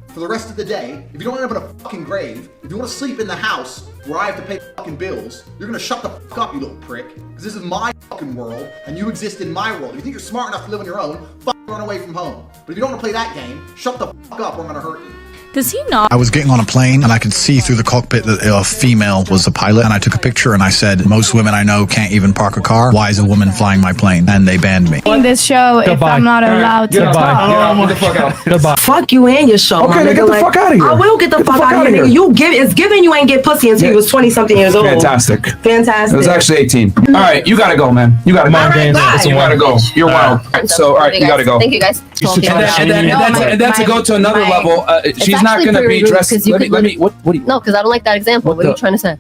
for the rest of the day, if you don't end up in a fucking grave, if you want to sleep in the house where I have to pay fucking bills, you're gonna shut the fuck up, you little prick. Because this is my fucking world, and you exist in my world. If you think you're smart enough to live on your own, fucking run away from home. But if you don't want to play that game, shut the fuck up or I'm gonna hurt you. Does he not? I was getting on a plane and I could see through the cockpit that a female was the pilot, and I took a picture and I said, most women I know can't even park a car. Why is a woman flying my plane? And they banned me. In this show, if I'm not allowed to talk. Get the fuck out. Goodbye. Fuck you and your show. Okay, then get the fuck out of here. I will get the fuck out of here, nigga. It's given you ain't get pussy until you was 20-something years old. Fantastic. Fantastic. It was actually 18. All right, you gotta go, man. You gotta go. All right, bye. You gotta go. You're wild. So, all right, you gotta go. Thank you guys. And then to go to another level, she's not gonna be dressed. What do you? No, because I don't like that example. What are you trying to say?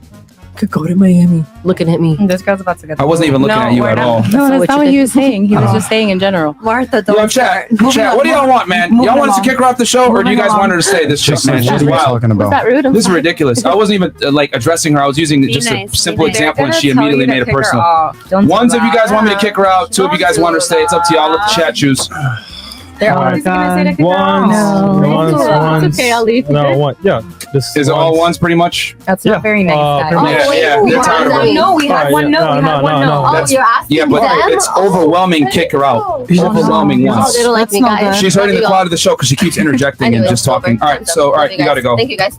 Could go to Miami. Looking at me. This girl's about to get. I wasn't even looking at you at all. No, that's not what he was saying. He was just saying in general. Martha, Yo, chat. What do y'all want, man? Y'all want us to kick her off the show, or do you guys want her to stay? This chick, man, she's wild. Was that rude? This is ridiculous. I wasn't even like addressing her. I was using just a simple example, and she immediately made it personal. Ones of you guys want me to kick her out. Two of you guys want her to stay. It's up to y'all. Let the chat choose. They're always gonna say to kick her off. It's okay, I'll leave. No, one. Yeah. Is it all ones pretty much? That's not very nice. Yeah, they're tired of her. No, we had one no. We had one no. Oh, you're asking Yeah, but them? it's overwhelming. Kick her out. Overwhelming Oh, ones. they don't like me, guys. She's hurting the quality of the show because she keeps interjecting and just talking. All right, so all right, you gotta go. Thank you, guys.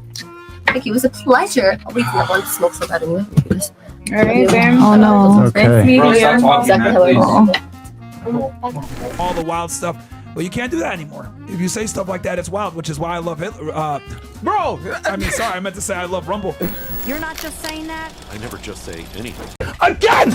Thank you. It was a pleasure. I'll wait for that one to smoke so bad anyway. All right, Bam. Oh no. Okay. Nice meeting Bro, you. stop talking, man, please. all the wild stuff. But you can't do that anymore. If you say stuff like that, it's wild, which is why I love Hitler. Bro, I mean, sorry, I meant to say I love Rumble. You're not just saying that? I never just say anything. Again!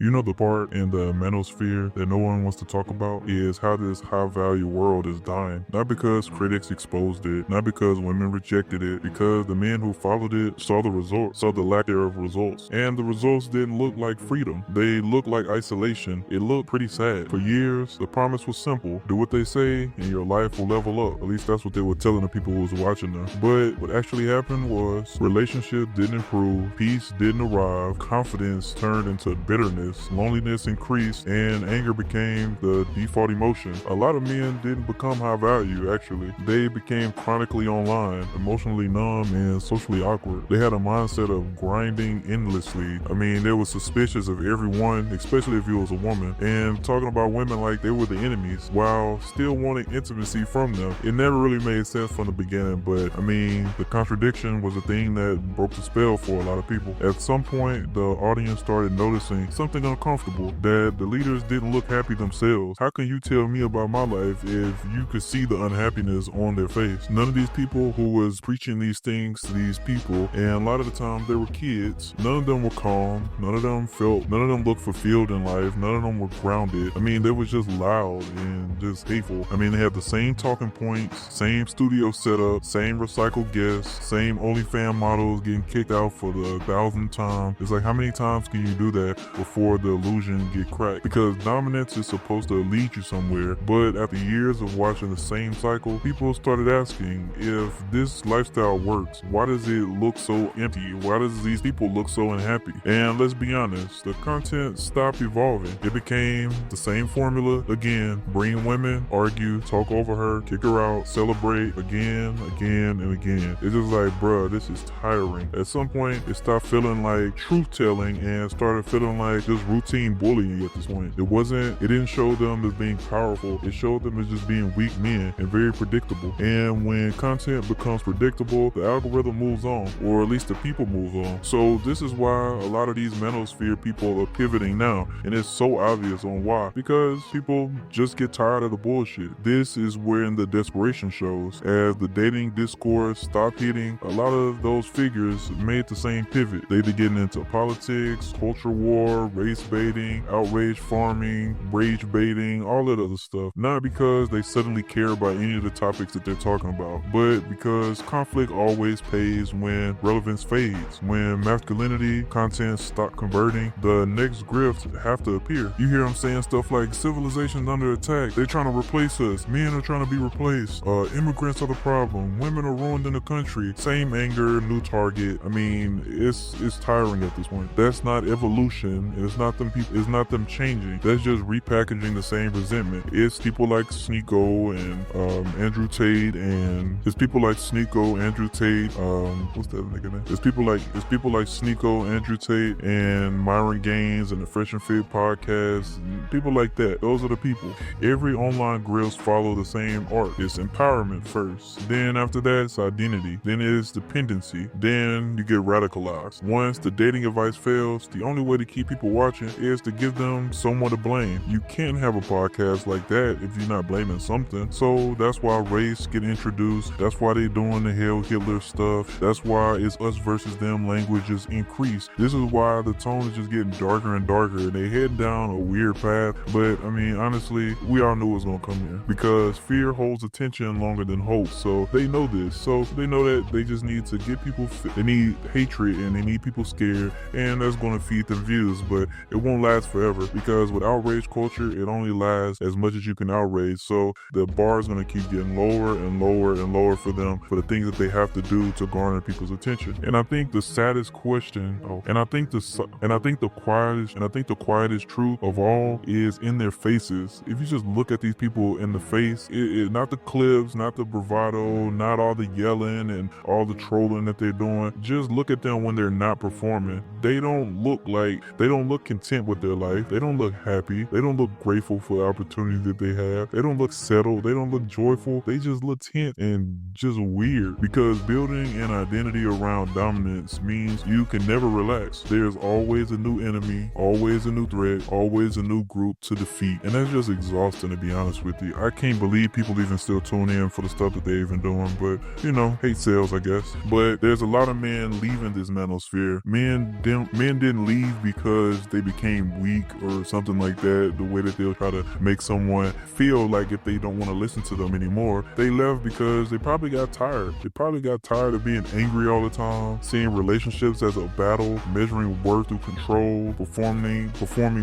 You know, the part in the Manosphere that no one wants to talk about is how this high-value world is dying. Not because critics exposed it, not because women rejected it, because the men who followed it saw the results, saw the lack thereof results. And the results didn't look like freedom. They looked like isolation. It looked pretty sad. For years, the promise was simple. Do what they say and your life will level up. At least that's what they were telling the people who was watching them. But what actually happened was relationships didn't improve, peace didn't arrive, confidence turned into bitterness, loneliness increased, and anger became the default emotion. A lot of men didn't become high value, actually. They became chronically online, emotionally numb, and socially awkward. They had a mindset of grinding endlessly. I mean, they were suspicious of everyone, especially if you was a woman, and talking about women like they were the enemies, while still wanting intimacy from them. It never really made sense from the beginning, but I mean, the contradiction was the thing that broke the spell for a lot of people. At some point, the audience started noticing something uncomfortable, that the leaders didn't look happy themselves. How can you tell me about my life if you could see the unhappiness on their face? None of these people who was preaching these things to these people, and a lot of the time they were kids, none of them were calm, none of them looked fulfilled in life, none of them were grounded. I mean, they were just loud and just hateful. I mean, they had the same talking points, same studio setup, same recycled guests, same OnlyFans models getting kicked out for the 1,000th time. It's like, how many times can you do that before the illusion get cracked? Because dominance is supposed to lead you somewhere, but after years of watching the same cycle, people started asking, if this lifestyle works, why does it look so empty? Why does these people look so unhappy? And let's be honest, the content stopped evolving. It became the same formula again: bring women, argue, talk over her, kick her out, celebrate again, and again. It's just like, bruh, this is tiring. At some point, it stopped feeling like truth-telling and started feeling like just routine bullying at this point. It didn't show them as being powerful. It showed them as just being weak men and very predictable. And when content becomes predictable, the algorithm moves on, or at least the people move on. So this is why a lot of these Manosphere people are pivoting now, and it's so obvious on why. Because people just get tired of the bullshit. This is where the desperation shows. As the dating discourse stopped hitting, a lot of those figures made the same pivot. They began getting into politics, culture war, race baiting, outrage farming, rage baiting, all that other stuff. Not because they suddenly care about any of the topics that they're talking about, but because conflict always pays when relevance fades. When masculinity content stop converting, the next grift have to appear. You hear them saying stuff like, civilization's under attack, they're trying to replace us, men are trying to be replaced, immigrants are the problem, women are ruined in the country, same anger, new target. I mean, it's tiring at this point. That's not evolution. It's not them people. It's not them changing. That's just repackaging the same resentment. It's people like Sneeko and Andrew Tate, and it's people like Sneeko, Andrew Tate. What's that nigga name? It's people like Sneeko, Andrew Tate, and Myron Gaines, and the Fresh and Fit podcast. People like that. Those are the people. Every online grills follow the same arc. It's empowerment first. Then after that, it's identity. Then it's dependency. Then you get radicalized. Once the dating advice fails, the only way to keep people watching is to give them someone to blame. You can't have a podcast like that if you're not blaming something. So that's why race get introduced. That's why they doing the Hail Hitler stuff. That's why it's us versus them languages increase. This is why the tone is just getting darker and darker, and they head down a weird path. But I mean, honestly, we all knew it was gonna come here because fear holds attention longer than hope. So they know this. So they know that they just need to get people. They need hatred and they need people scared, and that's gonna feed them views. But it won't last forever because with outrage culture, it only lasts as much as you can outrage. So the bar is gonna keep getting lower and lower and lower for them for the things that they have to do to garner people's attention. And I think the saddest question, and I think the quietest truth of all is in their faces. If you just look at these people in the face, not the clips, not the bravado, not all the yelling and all the trolling that they're doing. Just look at them when they're not performing. They don't look content with their life. They don't look happy. They don't look grateful for the opportunity that they have. They don't look settled. They don't look joyful. They just look tense and just weird, because building an identity around dominance means you can never relax. There's always a new enemy, always a new threat, always a new group to defeat. And that's just exhausting, to be honest with you. I can't believe people even still tune in for the stuff that they're even doing, but you know, hate sales, I guess. But there's a lot of men leaving this manosphere. Men didn't leave because they became weak or something like that, the way that they'll try to make someone feel like if they don't want to listen to them anymore. They left because they probably got tired. They probably got tired of being angry all the time, seeing relationships as a battle, measuring worth through control, performing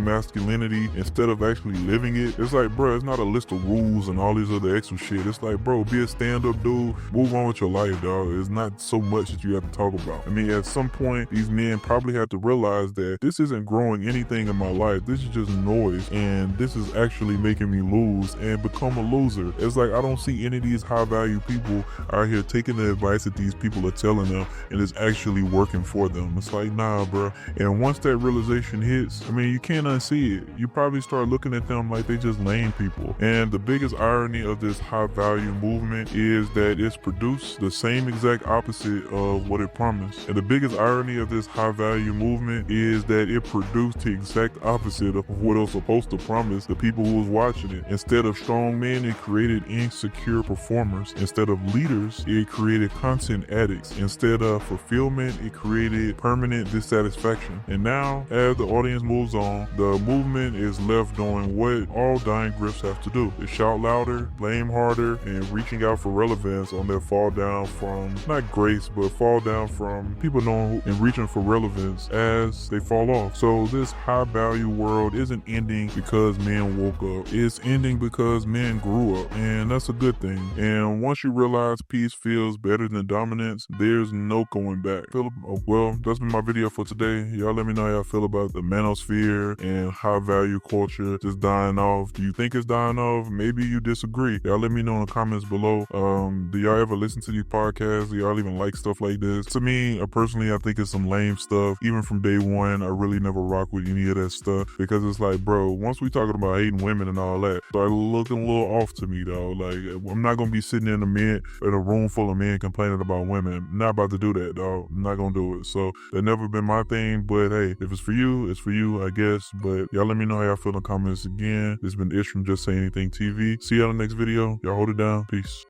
masculinity instead of actually living it. It's like, bro, it's not a list of rules and all these other extra shit. It's like, bro, be a stand-up dude, move on with your life, dog. It's not so much that you have to talk about. I mean, at some point, these men probably have to realize that this isn't growing anything in my life. This is just noise, and this is actually making me lose and become a loser. It's like, I don't see any of these high-value people out here taking the advice that these people are telling them and it's actually working for them. It's like, nah, bro. And once that realization hits, I mean, you can't unsee it. You probably start looking at them like they just lame people. And the biggest irony of this high-value movement is that it's produced the same exact opposite of what it promised. And the biggest irony of this high-value movement is that it produced the exact opposite of what it was supposed to promise the people who was watching it. Instead of strong men, it created insecure performers. Instead of leaders, it created content addicts. Instead of fulfillment, it created permanent dissatisfaction. And now, as the audience moves on, the movement is left doing what all dying grifts have to do. They shout louder, blame harder, and reaching out for relevance on their fall down from, not grace, but fall down from people knowing and reaching for relevance as they fall off. So this high value world isn't ending because men woke up. It's ending because men grew up, and that's a good thing. And once you realize peace feels better than dominance, there's no going back. Well, that's been my video for today. Y'all let me know how y'all feel about the manosphere and high value culture just dying off. Do you think it's dying off? Maybe you disagree. Y'all let me know in the comments below. Do y'all ever listen to these podcasts? Do y'all even like stuff like this? To me, personally, I think it's some lame stuff. Even from day one, I really never rock with any of that stuff, because it's like, bro, once we talking about hating women and all that, start looking a little off to me, though. Like, I'm not gonna be sitting in a room full of men complaining about women. I'm not about to do that, dog. I'm not gonna do it. So that never been my thing. But hey, if it's for you, it's for you, I guess. But y'all let me know how y'all feel in the comments. Again, this has been Ish from Just Say Anything TV. See y'all in the next video. Y'all hold it down. Peace.